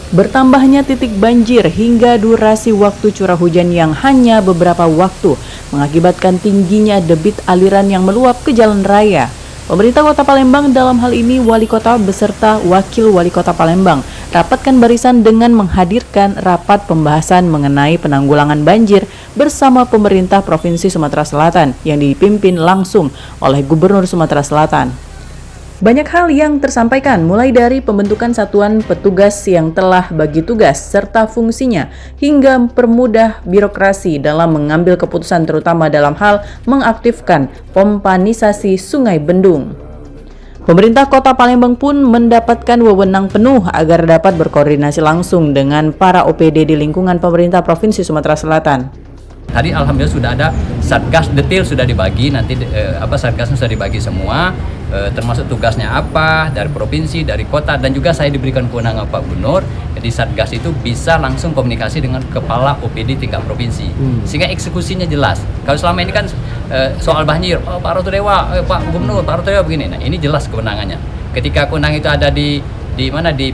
Bertambahnya titik banjir hingga durasi waktu curah hujan yang hanya beberapa waktu mengakibatkan tingginya debit aliran yang meluap ke jalan raya. Pemerintah Kota Palembang dalam hal ini Wali Kota beserta Wakil Wali Kota Palembang rapatkan barisan dengan menghadirkan rapat pembahasan mengenai penanggulangan banjir bersama pemerintah Provinsi Sumatera Selatan yang dipimpin langsung oleh Gubernur Sumatera Selatan. Banyak hal yang tersampaikan, mulai dari pembentukan satuan petugas yang telah bagi tugas serta fungsinya, hingga mempermudah birokrasi dalam mengambil keputusan terutama dalam hal mengaktifkan pompanisasi Sungai Bendung. Pemerintah Kota Palembang pun mendapatkan wewenang penuh agar dapat berkoordinasi langsung dengan para OPD di lingkungan pemerintah Provinsi Sumatera Selatan. Tadi alhamdulillah sudah ada satgas detail sudah dibagi, nanti satgasnya sudah dibagi semua, termasuk tugasnya apa dari provinsi, dari kota, dan juga saya diberikan kewenangan Pak Gubernur. Jadi satgas itu bisa langsung komunikasi dengan kepala OPD tingkat provinsi, sehingga eksekusinya jelas. Kalau selama ini kan soal banjir, Pak Roto Dewa, Pak Gubernur, Pak Roto Dewa begini. Nah ini jelas kewenangannya. Ketika kewenangan itu ada di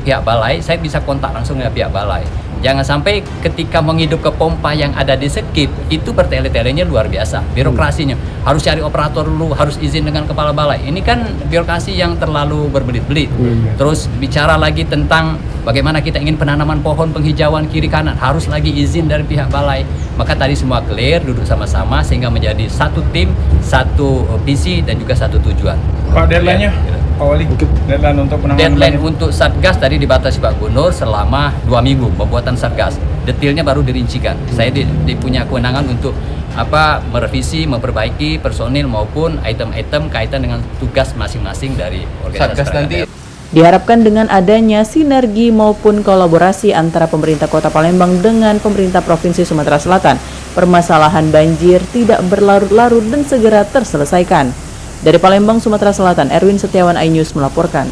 pihak balai, saya bisa kontak langsung dengan pihak balai. Jangan sampai ketika menghidup ke pompa yang ada di skip, itu bertele-telenya luar biasa. Birokrasinya, harus cari operator dulu, harus izin dengan kepala balai. Ini kan birokrasi yang terlalu berbelit-belit. Terus bicara lagi tentang bagaimana kita ingin penanaman pohon, penghijauan kiri kanan, harus lagi izin dari pihak balai. Maka tadi semua clear, duduk sama-sama sehingga menjadi satu tim, satu visi, dan juga satu tujuan. Pak, deadline-nya? Pak Wali, deadline untuk penanganan deadline untuk Satgas tadi dibatasi Pak Gubernur selama 2 minggu pembuatan Satgas. Detailnya baru dirincikan. Saya punya kewenangan untuk merevisi, memperbaiki personil maupun item-item kaitan dengan tugas masing-masing dari organisasi Satgas nanti. Diharapkan dengan adanya sinergi maupun kolaborasi antara pemerintah Kota Palembang dengan pemerintah Provinsi Sumatera Selatan, permasalahan banjir tidak berlarut-larut dan segera terselesaikan. Dari Palembang, Sumatera Selatan, Erwin Setiawan, iNews melaporkan.